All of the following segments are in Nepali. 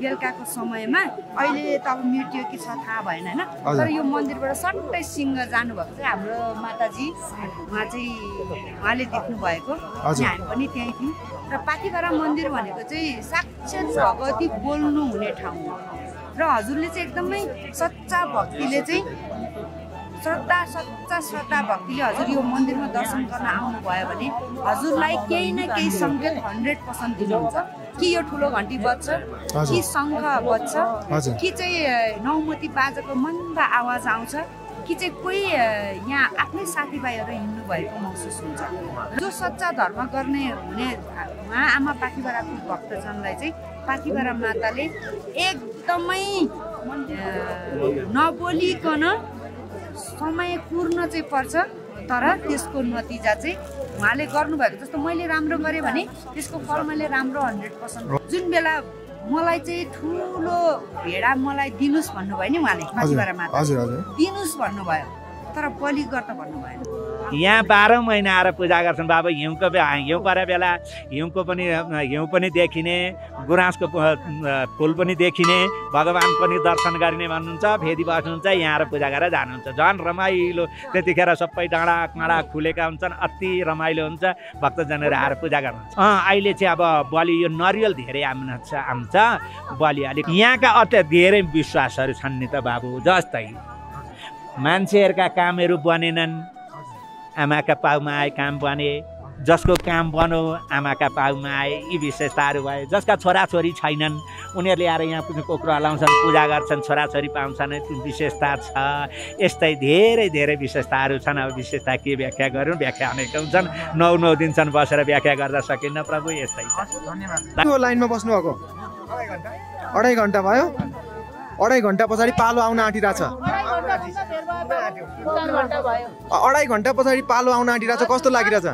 बेलुकाको समयमा अहिले त अब मेटियो कि छ थाहा भएन होइन तर यो मन्दिरबाट सट्टै सिंह जानुभएको चाहिँ हाम्रो माताजी उहाँले देख्नु भएको अनि हामी पनि त्यहीँ थियौँ र पाथिभरा मन्दिर भनेको चाहिँ साक्षात् भगवती बोल्नु हुने ठाउँ हो र हजुरले चाहिँ एकदमै सच्चा भक्तिले चाहिँ सच्चा श्रद्धा भक्तिले हजुर यो मन्दिरमा दर्शन गर्न आउनुभयो भने हजुरलाई केही न केही सङ्केत 100% दिनुहुन्छ कि यो ठुलो घन्टी बज्छ कि शङ्ख बज्छ कि चाहिँ नौमती बाजाको मन्द आवाज आउँछ कि चाहिँ कोही यहाँ आफ्नै साथीभाइहरू हिँड्नु भएको महसुस हुन्छ जो सच्चा धर्म गर्ने हुने उहाँ आमा पाथिभराको भक्तजनलाई चाहिँ पाथिभरा माताले एकदमै नबोलिकन समय कुर्न चाहिँ पर्छ तर त्यसको नतिजा चाहिँ उहाँले गर्नुभएको जस्तो मैले राम्रो गरेँ भने त्यसको फल मैले राम्रो 100% जुन बेला मलाई चाहिँ ठुलो भेडा मलाई दिनुस् भन्नुभयो नि उहाँले पाथिभरा माता दिनुस् भन्नुभयो तर बलि गर्न भन्नु भएन यहाँ 12 महिना आएर पूजा गर्छन् बाबा हिउँको हिउँ परे बेला हिउँ पनि देखिने गुराँसको फुल पनि देखिने भगवान् पनि दर्शन गर्ने भन्नुहुन्छ फेरि बस्नुहुन्छ यहाँ आएर पूजा गरेर जानुहुन्छ झन् रमाइलो त्यतिखेर सबै डाँडा काँडा खुलेका हुन्छन् अति रमाइलो हुन्छ भक्तजनहरू आएर पूजा गर्नुहुन्छ अहिले चाहिँ अब बलि यो नरिवल धेरै आउँछ बलि अलिक यहाँका अति धेरै विश्वासहरू छन् नि त बाबु जस्तै मान्छेहरूका कामहरू बनेनन् आमाका पाउमा आए काम बने जसको काम बनो आमाका पाउमा आए यी विशेषताहरू भए जसका छोराछोरी छैनन् उनीहरूले आएर यहाँ कोक्रो हलाउँछन् पूजा गर्छन् छोराछोरी पाउँछन् त्यो विशेषता छ यस्तै धेरै धेरै विशेषताहरू छन् अब विशेषता के व्याख्या गरौँ व्याख्या अनेक हुन्छन् 9 दिनसम्म बसेर व्याख्या गर्न सकिन्न प्रभु यस्तै छ धन्यवाद लाइनमा बस्नु भएको 2.5 घण्टा भयो 2.5 घण्टा पछाडि पालो आउन आँटिरहेछ 2.5 घण्टा पछाडि पालो आउन आँटिरहेछ कस्तो लागिरहेछ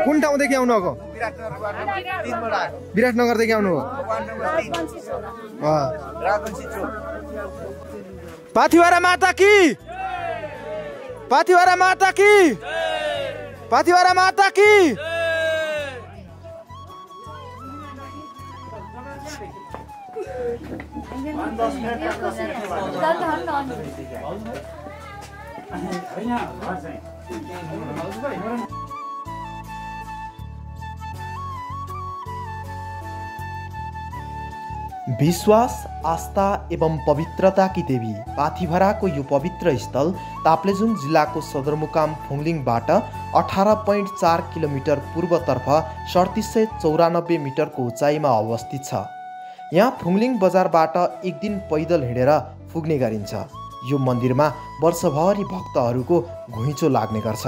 कुन ठाउँदेखि आउनुभएको विराटनगरदेखि आउनुभयो पाथिभरा माता की पाथिभरा माता की पाथिभरा माता की विश्वास आस्था एवं पवित्रता की देवी पाथिभराको यो पवित्र स्थल ताप्लेजुङ जिल्लाको सदरमुकाम फुङलिङबाट 18.4 किलोमिटर पूर्वतर्फ 3794 मिटरको उचाइमा अवस्थित छ। यहाँ फुङलिङ बजारबाट एक दिन पैदल हिँडेर पुग्ने गरिन्छ। यो मन्दिरमा वर्षभरि भक्तहरूको घुइँचो लाग्ने गर्छ।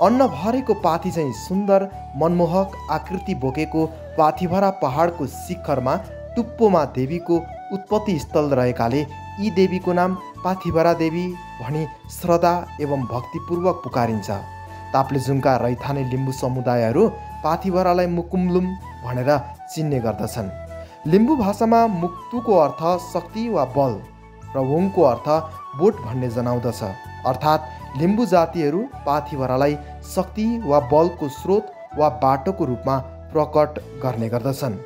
अन्न भरेको पाथी चाहिँ सुन्दर मनमोहक आकृति बोकेको पाथिभरा पहाडको शिखरमा टुप्पोमा देवीको उत्पत्ति स्थल रहेकाले यी देवीको नाम पाथिभरा देवी भनी श्रद्धा एवं भक्तिपूर्वक पुकारिन्छ। ताप्लेजुङका रैथाने लिम्बू समुदायहरू पाथिभरालाई मुकुमलुम भनेर चिन्ने गर्दछन्। लिम्बू भाषामा मुक्तुको अर्थ शक्ति वा बल र वुङको अर्थ बोट भन्ने जनाउँदछ। अर्थात् लिम्बू जातिहरू पाथिभरालाई शक्ति वा बलको स्रोत वा बाटोको रूपमा प्रकट गर्ने गर्दछन्।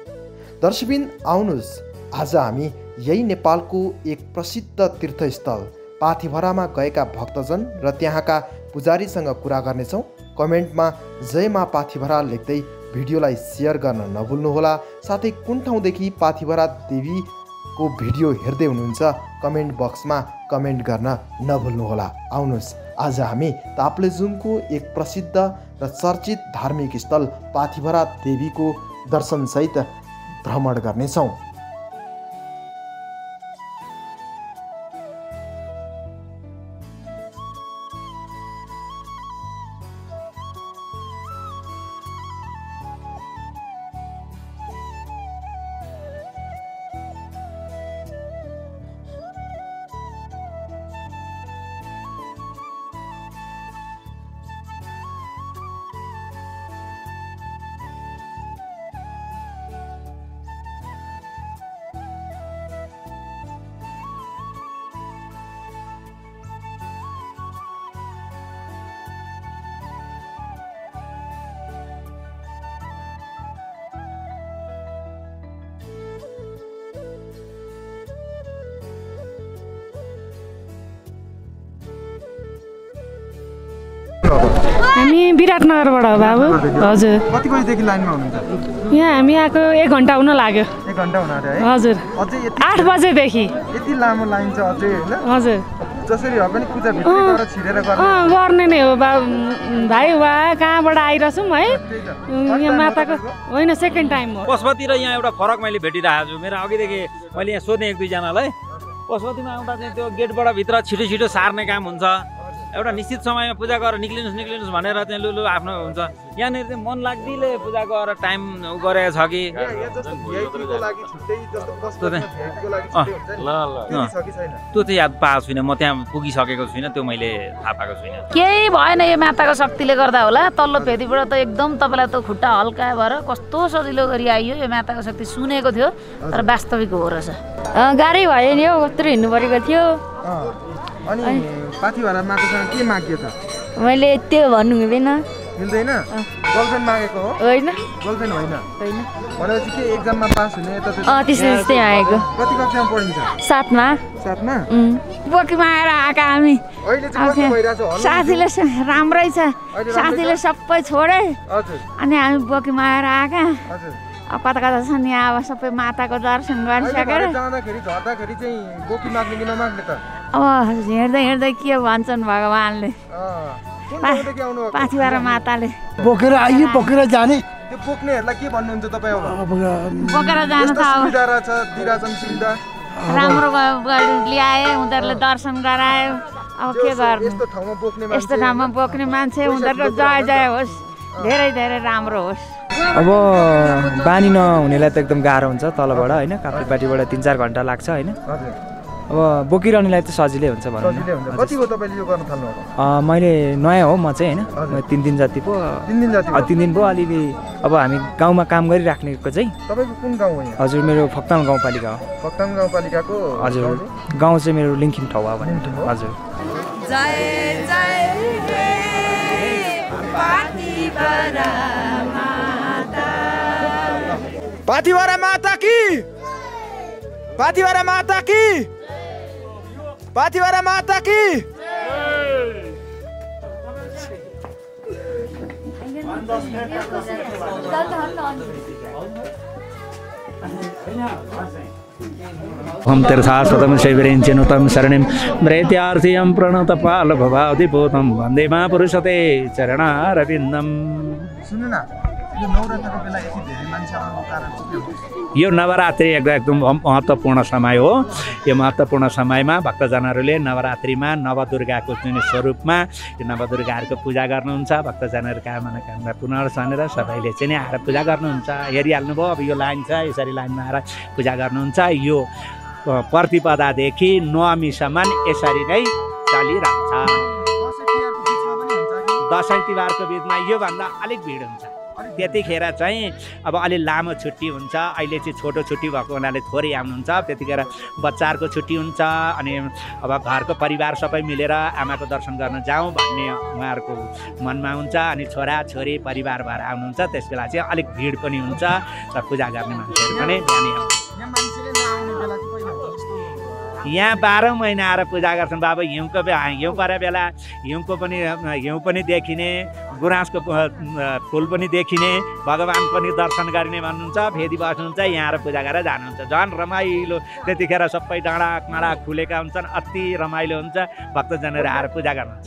दर्शकबिन आउनुहोस् आज हामी यही नेपालको एक प्रसिद्ध तीर्थस्थल पाथिभरामा गएका भक्तजन र त्यहाँका पुजारीसँग कुरा गर्नेछौँ। कमेन्टमा जय मा पाथिभरा लेख्दै भिडियोलाई सेयर गर्न नभुल्नुहोला। साथै कुन ठाउँदेखि पाथिभरा देवीको भिडियो हेर्दै हुनुहुन्छ कमेन्ट बक्समा कमेन्ट गर्न नभुल्नुहोला। आउनुहोस् आज हामी ताप्लेजुङको एक प्रसिद्ध र चर्चित धार्मिक स्थल पाथिभरा देवीको दर्शनसहित भ्रमण गर्नेछौँ। बस्नुभएको? हामी विराटनगरबाट हो बाबु। हजुर। कति बजीदेखि लाइनमा हुनुहुन्छ? यहाँ हामी आएको 1 घन्टा हुन लाग्यो। 1 घन्टा हुन आयो है? हजुर। अझै 8 बजेदेखि यति लामो लाइन छ अझै हैन? हजुर। जसरी भए पनि पूजा भित्र गएर छिरेर गर्ने नै हो भाइ। वा कहाँबाट आइरहेछौँ है यहाँ माताको होइन सेकेन्ड टाइम हो। पशुपति र यहाँ एउटा फरक मैले भेटिरहेको छु। मेरो अघिदेखि मैले यहाँ सोधेँ 1-2जनालाई। पशुपतिमा आउँदा चाहिँ त्यो गेटबाट भित्र छिटो छिटो सार्ने काम हुन्छ। एउटा निश्चित समयमा पूजा गरेर निक्लिनुहोस् भनेर चाहिँ लुलु आफ्नो हुन्छ। यहाँनिर चाहिँ मन लाग्दिले पूजा गरेर टाइम गरेको छ कि त्यो चाहिँ याद पाएको छुइनँ। म त्यहाँ पुगिसकेको छुइनँ, त्यो मैले थाहा पाएको छुइनँ। केही भएन यो माताको शक्तिले गर्दा होला। तल्लो फेदीबाट त एकदम तपाईँलाई त खुट्टा हल्का भएर कस्तो सजिलो गरी आइयो। यो माताको शक्ति सुनेको थियो तर वास्तविक हो रहेछ। गाडी भयो नि हौ, कत्रो हिँड्नु परेको थियो। अनि पाथिभरा मातासँग के माग्यो त? मैले त्यो भन्नु हुँदैन। मिल्दैन? गर्लफ्रेन्ड मागेको हो? होइन। गर्लफ्रेन्ड होइन? होइन। भनेपछि के एक्जाममा पास हुने यता त्यस्तै आएको। कति कक्षामा पढिन्छ? 7मा। 7मा? बोकीमा आएर आएका हामी। अहिले चाहिँ कस्तो भइरहेछ? साथीले राम्रै छ, साथीले सबै छोडे। हजुर। अनि हामी बोकीमा आएर आएका। हजुर। अब कता कता छ नि अब सबै माताको दर्शन गरिसकेर जाँदाखेरि झर्दाखेरि चाहिँ बोकी माग्ने कि नमाग्ने त? अब हिँड्दै हिँड्दै के भन्छन् भगवान्ले, पाथिभरा माताले बोकेर आइयो, बोकेर जाने। त्यो बोक्नेहरूलाई के भन्नुहुन्छ तपाईँ? अब बोकेर जानु त सुविधा रहेछ, दिइरहेछन् सुविधा, राम्रो ल्याए, उनीहरूले दर्शन गरायो। अब के गर्नु, यस्तो ठाउँमा बोक्ने मान्छे उनीहरूको जय जय होस्, धेरै धेरै राम्रो होस्। अब बानी नहुनेलाई त एकदम गाह्रो हुन्छ तलबाट होइन, काप्रेपाटीबाट 3-4 घन्टा लाग्छ होइन। अब बोकिरहनेलाई त सजिलै हुन्छ भनौँ न। कति हो तपाईँले यो गर्न थाल्नुभएको? मैले नयाँ हो म चाहिँ होइन, 3 दिन जति पो। 3 दिन भयो। अलिअलि अब हामी गाउँमा काम गरिराख्नेको चाहिँ। तपाईँको कुन गाउँ हो? हजुर, मेरो फक्ताङ गाउँपालिका हो। फक्ताङ गाउँपालिकाको? हजुर, गाउँ चाहिँ मेरो लिङ्खिम ठाउँ हो भने। हजुर। जय जय पाथिभरा माता, पाथिभरा माता की, पाथिभरा माता की, पाथिभरा माता की। हम तीर्थास्पदं शैवरेञ्चनुतं शरणिं मृत्यार्थियं प्रणतपालभवादिभूतं वन्दे महापुरुषते चरणारविन्दम्। सुन्नु न, यो नवरात्रको बेला यति धेरै मान्छे आउनुको कारण के हो? यो नवरात्रि एकदम महत्त्वपूर्ण समय हो। यो महत्त्वपूर्ण समयमा भक्तजनहरूले नवरात्रिमा नवदुर्गाको जुन स्वरूपमा यो नवदुर्गाहरूको पूजा गर्नुहुन्छ। भक्तजनहरूका मनोकामना पूर्ण भनेर सबैले चाहिँ आएर पूजा गर्नुहुन्छ। हेरिहाल्नुभयो, अब यो लाइन छ, यसरी लाइनमा आएर पूजा गर्नुहुन्छ। यो प्रतिपदादेखि नवमीसम्म यसरी नै चलिरहन्छ। दसैँ तिहारको बिचमा योभन्दा अलिक भिड हुन्छ। त्यतिखेर चाहिँ अब अलि लामो छुट्टी हुन्छ। अहिले चाहिँ छोटो छुट्टी भएको हुनाले थोरै आउनुहुन्छ। त्यतिखेर बच्चाहरूको छुट्टी हुन्छ। अनि अब घरको परिवार सबै मिलेर आमाको दर्शन गर्न जाउँ भन्ने उहाँहरूको मनमा हुन्छ। अनि छोरा छोरी परिवार भएर आउनुहुन्छ। त्यस बेला चाहिँ अलिक भिड पनि हुन्छ र पूजा गर्ने मान्छेहरू पनि बिहानै आउँछ। यहाँ 12 महिना आएर पूजा गर्छन् बाबा। हिउँको हिउँ परे बेला हिउँ पनि देखिने, गुराँसको फुल पनि देखिने, भगवान् पनि दर्शन गर्ने भन्नुहुन्छ। फेदी बस्नुहुन्छ, यहाँ आएर पूजा गरेर जानुहुन्छ। झन् रमाइलो, त्यतिखेर सबै डाँडा काँडा खुलेका हुन्छन्, अति रमाइलो हुन्छ। भक्तजनहरू आएर पूजा गर्नुहुन्छ।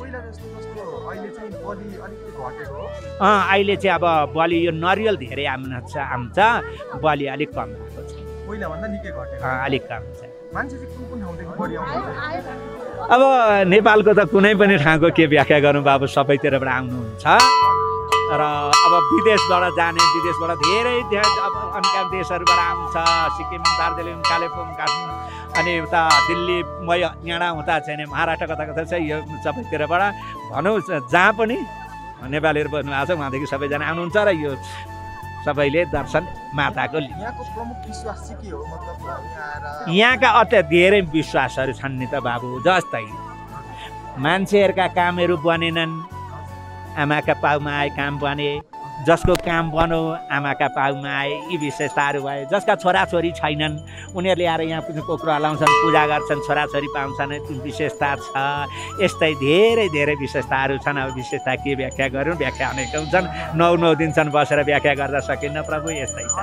अहिले चाहिँ अब बलि यो नरिवल धेरै आउँछ, बलि अलिक कम भएको छ, अलिक कम छ। अब नेपालको त कुनै पनि ठाउँको के व्याख्या गरौँ बाबु, सबैतिरबाट आउनुहुन्छ। र अब विदेशबाट जाने, विदेशबाट धेरै अब अन्य देशहरूबाट आउँछ। सिक्किम, दार्जिलिङ, कालेबुङ, काठमाडौँ, अनि उता दिल्ली, यहाँ उता चाहिँ महाराष्ट्र कता कता छ। यो सबैतिरबाट भनौँ जहाँ पनि नेपालीहरू बस्नु भएको छ उहाँदेखि सबैजना आउनुहुन्छ। र यो सबैले दर्शन माताको यहाँका अत्य धेरै विश्वासहरू छन् नि त बाबु। जस्तै मान्छेहरूका कामहरू बनेनन्, आमाका पाउमा आए काम बने। जसको काम बनो आमाका पाउमा आए, यी विशेषताहरू भए। जसका छोराछोरी छैनन् उनीहरूले आएर यहाँ कोक्रो हलाउँछन्, पूजा गर्छन्, छोराछोरी पाउँछन्, विशेषता छ। यस्तै धेरै धेरै विशेषताहरू छन्। अब विशेषता के व्याख्या गरौँ, व्याख्या अनेक हुन्छन्। 9 दिनसम्म बसेर व्याख्या गर्दा सकिन्न प्रभु। यस्तै छ।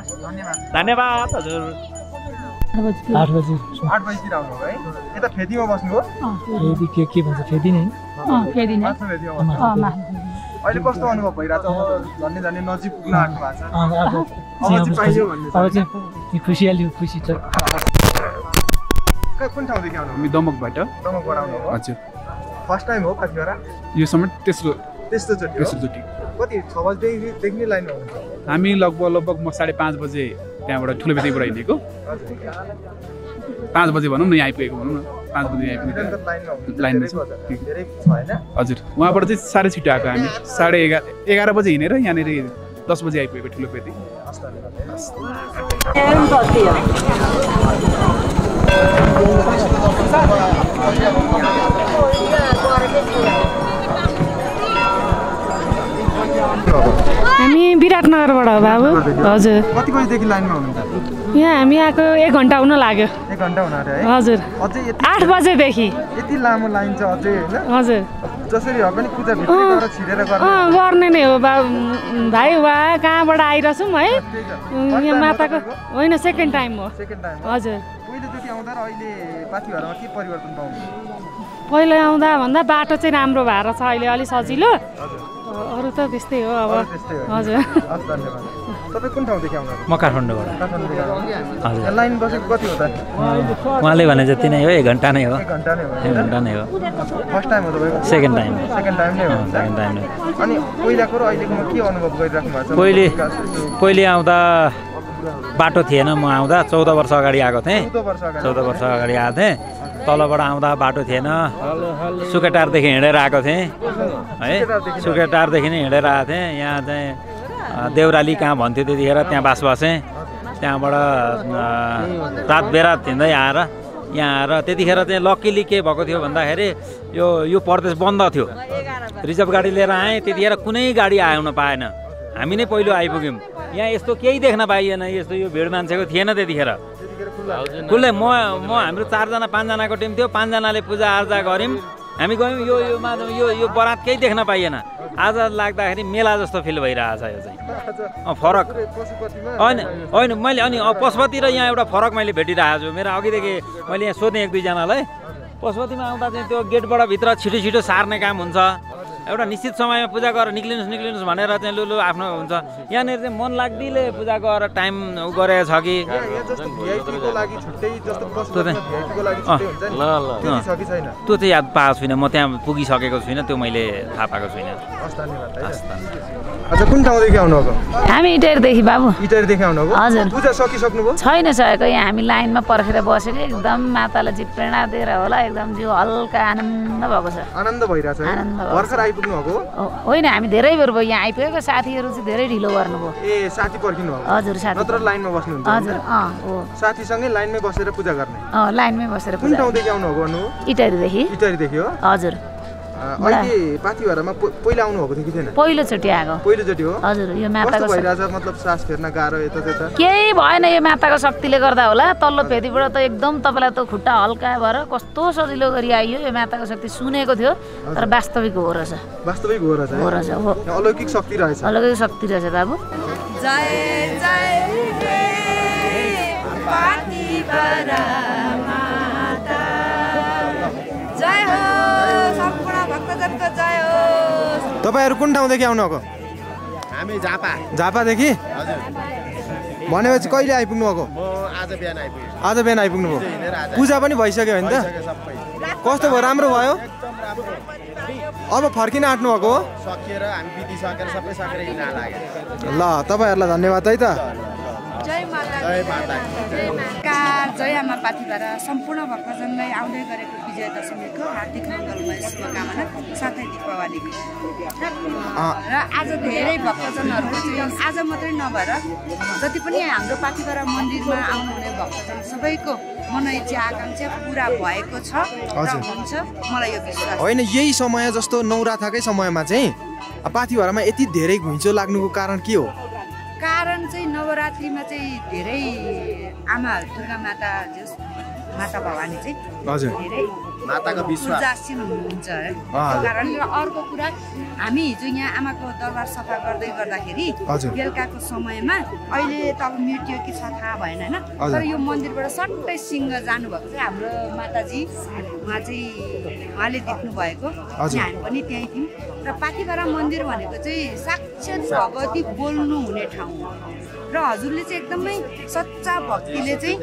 धन्यवाद हजुर। 8 बजीतिर आउनु है। यता फेदीमा बस्नु हो? फेदी के भन्छ फेदी नै फेदी नै अहिले कस्तो अनुभव भइरहेछ? अब झन्डै झन्डै नजिक पुग्न आँट्नु भएको छ। अब चाहिँ पाइयो भन्ने छ। अब चाहिँ खुसियाली खुसी छ। कुन ठाउँदेखि आउनु? हामी दमकबाट आउनु हो? हजुर। फर्स्ट टाइम हो पाथिभरा? यो समय तेस्रो चोटि। कति 6 बजेदेखि नै लाइनमा हुनुहुन्छ? हामी लगभग म 5:30 बजे त्यहाँबाट ठुलो बेतीबाट हिँडेको। 5 बजे भनौँ न यहाँ आइपुगेको भनौँ न। 5 बजे आइपुगेको लाइनमा छ। हजुर, उहाँबाट चाहिँ साह्रै छिटो आएको। हामी 11:30 बजे हिँडेर यहाँनिर 10 बजे आइपुगेको ठुलो बेती। हामी विराटनगरबाट हो बाबु। हजुर। कति बजेदेखि लाइनमा हुनुहुन्छ? यहाँ हामी आएको 1 घन्टा हुन लाग्यो। 1 घन्टा हुन आँट्यो है? हजुर। अझै 8 बजेदेखि यति लामो लाइन छ अझै हैन? हजुर। जसरी हो पनि पूजा भित्र गएर छिरेर गर्ने नै हो भाइ। वा कहाँबाट आइरहेछौँ है? यहाँ माताको होइन, सेकेन्ड टाइम हो। हजुर। पहिलोचोटि आउँदा र अहिले पाथिभरामा के परिवर्तन पाउनु? पहिला आउँदा भन्दा बाटो चाहिँ राम्रो भएर छ अहिले, अलि सजिलो। अरू त त्यस्तै हो अब। हजुर। धन्यवाद। तपाईँ कुन ठाउँदेखि आउनुहुन्छ? म काठमाडौँबाट। हजुर। लाइन बसेको कति हो त? उहाँले भने जति नै हो, 1 घन्टा नै हो। 1 घन्टा नै हो। 1 घन्टा नै हो। फर्स्ट टाइम हो तपाईँको? सेकेन्ड टाइम नै हो। सेकेन्ड टाइम नै। अनि पहिलाको र अहिलेकोमा के अनुभव गरिराख्नु भएको छ? पहिले आउँदा बाटो थिएन। म आउँदा 14 वर्ष अगाडि आएको थिएँ। 14 वर्ष अगाडि आएको थिएँ। तलबाट आउँदा बाटो थिएन। सुकेटारदेखि हिँडेर आएको थिएँ है। सुकेटारदेखि नै हिँडेर आएको थिएँ। यहाँ चाहिँ देउराली कहाँ भन्थ्यो त्यतिखेर, त्यहाँ बास बसेँ। त्यहाँबाट रात बेरात हिँड्दै आएर यहाँ आएर त्यतिखेर चाहिँ लक्कीली के भएको थियो भन्दाखेरि यो प्रदेश बन्द थियो। रिजर्भ गाडी लिएर आएँ। त्यतिखेर कुनै गाडी आउन पाएन। हामी नै पहिलो आइपुग्यौँ। यहाँ यस्तो केही देख्न पाइएन। यस्तो यो भिड मान्छेको थिएन त्यतिखेर। खुल्लै हाम्रो 4 जना 5 जनाको टिम थियो। 5 जनाले पूजा आर्जा गऱ्यौँ। हामी गयौँ। यो बरात केही देख्न पाइएन। आज लाग्दाखेरि मेला जस्तो फिल भइरहेछ यो चाहिँ। फरक होइन मैले अनि पशुपति र यहाँ एउटा फरक मैले भेटिरहेको छु। मेरो अघिदेखि मैले यहाँ सोधेँ 1-2 जनालाई। पशुपतिमा आउँदा चाहिँ त्यो गेटबाट भित्र छिटो छिटो सार्ने काम हुन्छ। एउटा निश्चित समयमा पूजा गरेर निक्लिनुहोस् भनेर चाहिँ लु आफ्नो हुन्छ। यहाँनिर चाहिँ मन लाग्दीले पूजा गरेर टाइम गरेको छ कि त्यो चाहिँ याद पाएको छुइनँ। म त्यहाँ पुगिसकेको छुइनँ। त्यो मैले थाहा पाएको छुइनँ। अच्छा, कुन ठाउँदेखि आउनुभएको? हामी इटारीदेखि बाबु। इटारीदेखि आउनुभएको? हजुर। पूजा सकिसक्नुभयो? छैन सकेको। यहाँ हामी लाइनमा पर्खेर बसेको। एकदम मातालाई चाहिँ प्रेरणा दिएर होला, एकदम जिउ हल्का आनन्द भएको छ। आनन्द भइरहेछ। भर्खर आइपुग्नु भएको? होइन, हामी धेरै बेर भयो यहाँ आइपुगेको। साथीहरू चाहिँ धेरै ढिलो गर्नुभयो। ए, साथी पर्खिनु भएको? हजुर, साथी। नत्र लाइनमा बस्नुहुन्छ? हजुर। हो। साथीसँगै लाइनमै बसेर पूजा गर्ने? लाइनमै बसेर। कुन ठाउँदेखि आउनुभएको भन्नु? इटारीदेखि हो? हजुर। अहिले पाथिभरामा पहिला आउनु भएको थियो कि थिएन? पहिलोचोटि आएको। पहिलोचोटि हो? हजुर। यो माताको भइरहेछ, मतलब सास फेर्न गाह्रो यता त्यता? केही भएन। यो माताको शक्तिले गर्दा होला। तल्लो फेदीबाट त एकदम तपाईँलाई त खुट्टा हल्का भएर कस्तो सजिलो गरी आइयो। यो माताको शक्ति सुनेको थियो तर वास्तविक हो रहेछ। वास्तविक हो रहेछ? हो रहेछ। हो। अलौकिक शक्ति रहेछ। अलौकिक शक्ति रहेछ बाबु। जय जय हे पाथिभरा माता, जय हो सम्पूर्ण भक्तजनको जय हो। तपाईहरु कुन ठाउँदेखि आउनुभएको? हामी झापादेखि? भनेपछि कहिले आइपुग्नु भएको? म आज बिहान आइपुगेँ। आज बिहान आइपुग्नु भयो? पूजा पनि भइसक्यो हैन त? कस्तो भयो? राम्रो भयो? अब फर्किन आँट्नु भएको हो? सकिएर हामी बिति सकेर सबै सकेर हिँड्न लाग्यो। ल, तपाईहरुलाई धन्यवाद है त। जय माता। जय माता। जय आमा पाथिभरा सम्पूर्ण भक्तजनलाई आउँदै गरेको विजय दशमीको हार्दिक मङ्गलमय शुभकामना, साथै दीपावलीको। र आज धेरै भक्तजनहरूको चाहिँ आज मात्रै नभएर जति पनि हाम्रो पाथिभरा मन्दिरमा आउनुहुने भक्तजन सबैको मनोइच्छा आकाङ्क्षा पुरा भएको छ र हुन्छ, मलाई यो विश्वास। होइन, यही समय जस्तो नौराथाकै समयमा चाहिँ पाथिभरामा यति धेरै घुइँचो लाग्नुको कारण के हो? कारण चाहिँ नवरात्रिमा चाहिँ धेरै आमा दुर्गा माता माता भवानी चाहिँ धेरै माताको विश्वास उदासीन हुनुहुन्छ है। त्यो कारणले अर्को कुरा हामी हिजो यहाँ आमाको दरबार सफा गर्दै गर्दाखेरि बेलुकाको समयमा अहिले त अब मेटियो कि छ थाहा भएन होइन, तर यो मन्दिरबाट सट्टै सिंह जानुभएको चाहिँ हाम्रो माताजी उहाँले देख्नु भएको, हामी पनि त्यहीँ थियौँ। र पाथिभरा मन्दिर भनेको चाहिँ साक्षात् भगवती बोल्नु हुने ठाउँ हो र हजुरले चाहिँ एकदमै सच्चा भक्तिले चाहिँ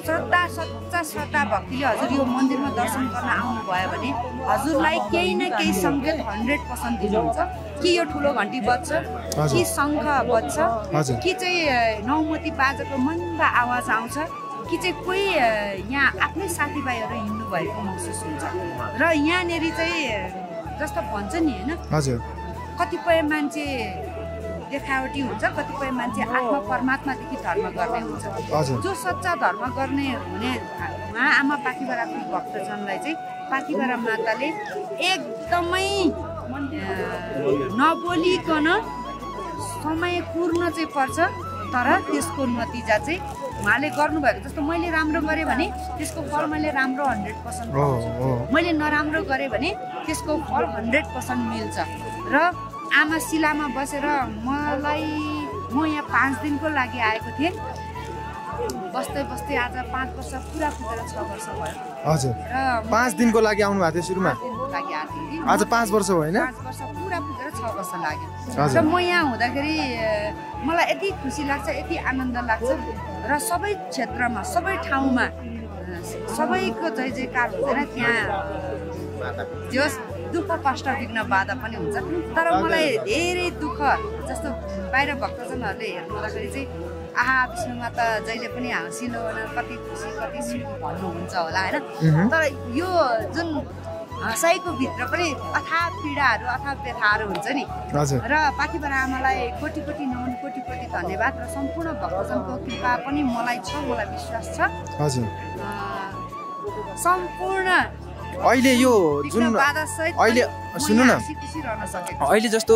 सच्चा भक्तिले हजुर यो मन्दिरमा दर्शन गर्न आउनुभयो भने हजुरलाई केही न केही सङ्केत 100% दिनुहुन्छ कि यो ठुलो घन्टी बज्छ कि शङ्ख बज्छ कि चाहिँ नौमती बाजाको मन्दा आवाज आउँछ कि चाहिँ कोही यहाँ आफ्नै साथीभाइहरू हिँड्नु भएको महसुस हुन्छ। र यहाँनिर चाहिँ जस्तो भन्छ नि होइन, कतिपय मान्छे देखावटी हुन्छ, कतिपय मान्छे आत्मा परमात्मादेखि धर्म गर्ने हुन्छ। जो सच्चा धर्म गर्ने हुने उहाँ आमा पाथिभराको भक्तजनलाई चाहिँ पाथिभरा माताले एकदमै नबोलिकन समय कुर्न चाहिँ पर्छ, तर त्यसको नतिजा चाहिँ उहाँले गर्नुभएको। जस्तो मैले राम्रो गरेँ भने त्यसको फल मैले राम्रो 100% पाउँछु, मैले नराम्रो गरेँ भने त्यसको फल 100% मिल्छ। र आमा शिलामा बसेर म यहाँ 5 दिनको लागि आएको थिएँ, बस्दै आज 5 वर्ष पुरा पुगेर 6 वर्ष भयो। हजुर, 5 दिनको लागि आउनु भएको थियो सुरुमा? लागि आएको थिएँ, आज 5 वर्ष भयो होइन? 5 वर्ष पुरा पुगेर 6 वर्ष लाग्यो। र म यहाँ हुँदाखेरि मलाई यति खुसी लाग्छ, यति आनन्द लाग्छ र सबै क्षेत्रमा सबै ठाउँमा सबैको जय जयकार हुँदैन, त्यहाँ जस दुःख कष्ट विघ्न बाधा पनि हुन्छ। तर मलाई धेरै दुःख जस्तो बाहिर भक्तजनहरूले हेर्नुहुँदाखेरि चाहिँ आहा विष्णु माता जहिले पनि हाँसिलो कति खुसी कति सुखी भन्नुहुन्छ होला होइन, तर यो जुन हँसाइको भित्र पनि अथाह पीडाहरू अथाह व्यथाहरू हुन्छ नि। र पाथिभरा आमालाई कोटी कोटी नमन, कोटी कोटी धन्यवाद र सम्पूर्ण भक्तजनको कृपा पनि मलाई छ, मलाई विश्वास छ। सम्पूर्ण अहिले यो जुन अहिले सुन्नु न, अहिले जस्तो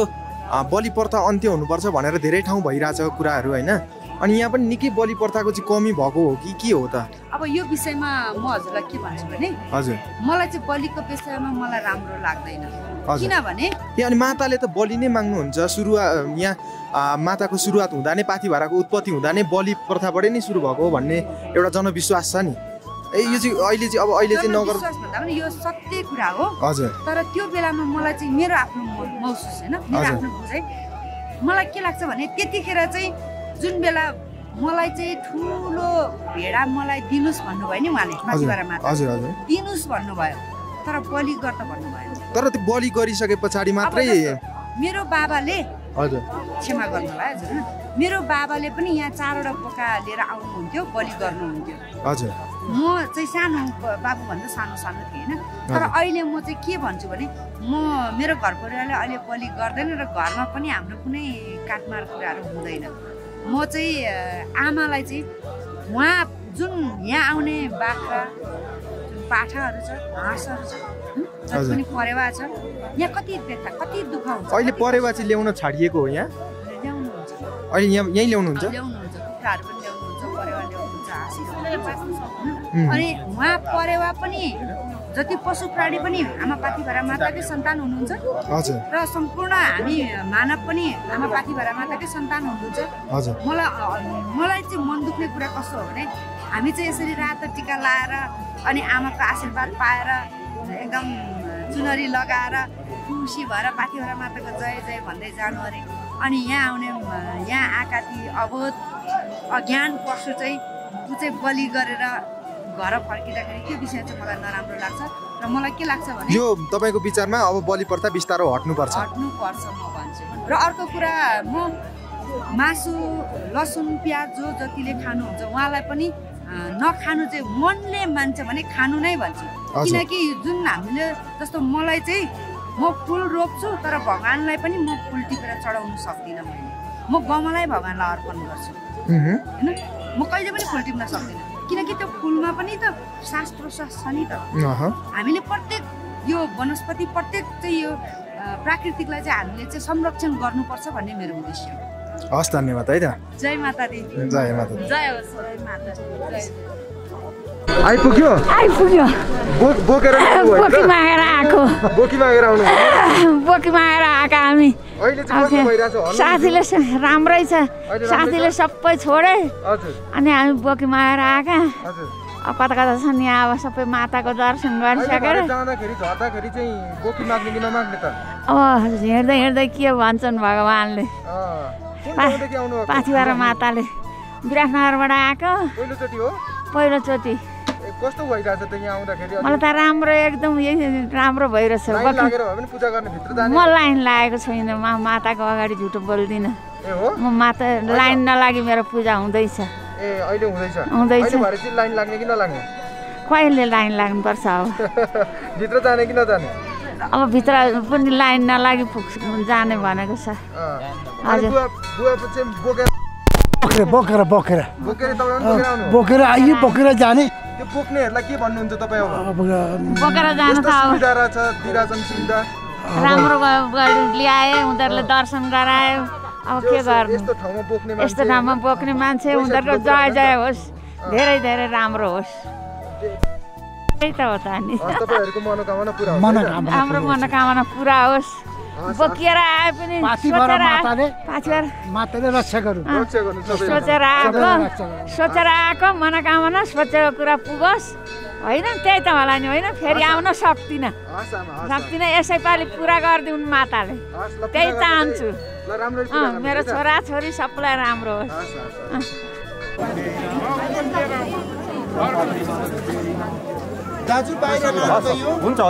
बलि प्रथा अन्त्य हुनुपर्छ भनेर धेरै ठाउँ भइरहेछ कुराहरू होइन, अनि यहाँ पनि निकै बलि प्रथाको चाहिँ कमी भएको हो कि के हो त? अब यो विषयमा म हजुरलाई के भन्छु भने मलाई चाहिँ बलिको विषयमा मलाई राम्रो लाग्दैन, किनभने अनि माताले त बलि नै माग्नुहुन्छ। यहाँ माताको सुरुवात हुँदा नै पाथिभराको उत्पत्ति हुँदा नै बलि प्रथाबाटै नै सुरु भएको हो भन्ने एउटा जनविश्वास छ नि। यो चाहिँ अहिले चाहिँ नगर भन्दा पनि यो सत्य कुरा हो। तर त्यो बेलामा मलाई चाहिँ मेरो आफ्नो महसुस होइन, मेरो आफ्नो बुझाइ मलाई के लाग्छ भने त्यतिखेर चाहिँ जुन बेला मलाई चाहिँ ठुलो भेडा मलाई दिनुस् भन्नुभयो नि उहाँले, पाथिभरा माता दिनुस् भन्नुभयो, तर बलि गर्दा भन्नुभयो। तर त्यो बलि गरिसके पछाडि मात्रै मेरो बाबाले क्षमा गर्नुभयो हजुर, मेरो बाबाले पनि यहाँ 4वटा बोका लिएर आउनुहुन्थ्यो, बलि गर्नुहुन्थ्यो। म चाहिँ सानो बाबुभन्दा सानो थिएँ होइन, तर अहिले म चाहिँ के भन्छु भने मेरो घर परिवारले अहिले बलि गर्दैन र घरमा पनि हाम्रो कुनै काटमार कुराहरू हुँदैन। म चाहिँ आमालाई चाहिँ उहाँ जुन यहाँ आउने बाख्रा पाठाहरू छ, हाँसहरू छ, जति पनि परेवा छ, यहाँ कति व्यथा कति दुःख हुन्छ। अहिले परेवा चाहिँ ल्याउन छाडिएको हो यहाँ? ल्याउनुहुन्छ अहिले यहीँ ल्याउनुहुन्छ? ल्याउनुहुन्छ, कुखुराहरू पनि ल्याउनुहुन्छ, परेवा ल्याउनुहुन्छ, हाँसीहरू अनि उहाँ परेवा पनि जति पशु प्राणी पनि आमा पाथिभरा माताकै सन्तान हुनुहुन्छ र सम्पूर्ण हामी मानव पनि आमा पाथिभरा माताकै सन्तान हुनुहुन्छ। मलाई चाहिँ मन दुख्ने कुरा कस्तो हो भने हामी चाहिँ यसरी रातो टिका लाएर अनि आमाको आशीर्वाद पाएर एकदम चुनरी लगाएर खुसी भएर पाथिभरा माताको जय जय भन्दै जानु अरे, अनि यहाँ आएका ती अबोध अज्ञान पशु चाहिँ ऊ चाहिँ बलि गरेर घर फर्किँदाखेरि त्यो विषय चाहिँ मलाई नराम्रो लाग्छ। र मलाई के लाग्छ भने यो तपाईँको विचारमा अब बलि प्रथा बिस्तारो हट्नुपर्छ म भन्छु। र अर्को कुरा, म मासु लसुन प्याज जो जतिले खानुहुन्छ उहाँलाई पनि नखानु चाहिँ मनले मान्छ भने खानु नै भन्छु, किनकि जुन हामीले जस्तो मलाई चाहिँ म फुल रोप्छु तर भगवान्लाई पनि म फुल टिपेर चढाउनु सक्दिनँ, म गमलाई भगवान्लाई अर्पण गर्छु होइन, म कहिले पनि फुल टिप्न सक्दिनँ, किनकि त्यो फुलमा पनि त श्वास प्रश्वास छ नि त। हामीले प्रत्येक यो वनस्पति प्रत्येक चाहिँ यो प्राकृतिकलाई चाहिँ हामीले चाहिँ संरक्षण गर्नुपर्छ भन्ने मेरो उद्देश्य हो। हस् धन्यवाद है त जय माता दी जय माता दी जय होस् जय माता जय आइपुग्यो बोकेर बोकी मागेर आएको बोकी मागेर आउनु बोकी मागेर आएका हामी अहिले चाहिँ कस्तो भइराछ साथीले राम्रै छ साथीले सबै छोडे हजुर अनि हामी बोकी मागेर आएका हजुर अब कता कता छन् यहाँ अब सबै माताको दर्शन गरिसकेर जाँदाखेरि झर्दाखेरि चाहिँ बोकी माग्ने कि नमाग्ने त अब हिँड्दै हिँड्दै के भन्छन् भगवान्ले पाथिभरा माताले विराटनगरबाट आएको पहिलोचोटि हो पहिलोचोटि कस्तो भइरहेछ त यहाँ आउँदाखेरि मलाई त राम्रो एकदम राम्रो भइरहेछ म लाइन लागेको छैन माताको अगाडि झुटो बोल्दिनँ म माता लाइन नलागी मेरो पूजा हुँदैछ हुँदैछ लाइन लाग्ने कि नलाग्ने कहिले लाइन लाग्नुपर्छ अब भित्र जाने कि नजाने अब भित्र पनि लाइन नलागी जाने भनेको छ हजुर बोकेर आइयो बोकेर जाने त्यो बोक्नेहरूलाई के भन्नुहुन्छ तपाईँ अब बोकेर जानु त राम्रो ल्याए उनीहरूले दर्शन गरायो अब के गर्नु यस्तो ठाउँमा बोक्ने मान्छे उनीहरूको जय जय होस् धेरै धेरै राम्रो होस् त्यही त हो त नि हाम्रो मनोकामना पुरा होस् बोकिएर आए पनि सोचेर आएको मनोकामना सोचेको कुरा पुगोस् होइन त्यही त होला नि होइन फेरि आउन सक्दिनँ यसैपालि पुरा गरिदिउन् माताले त्यही चाहन्छु मेरो छोरा छोरी सबैलाई राम्रो होस् दाजु बाहिर हुन्छ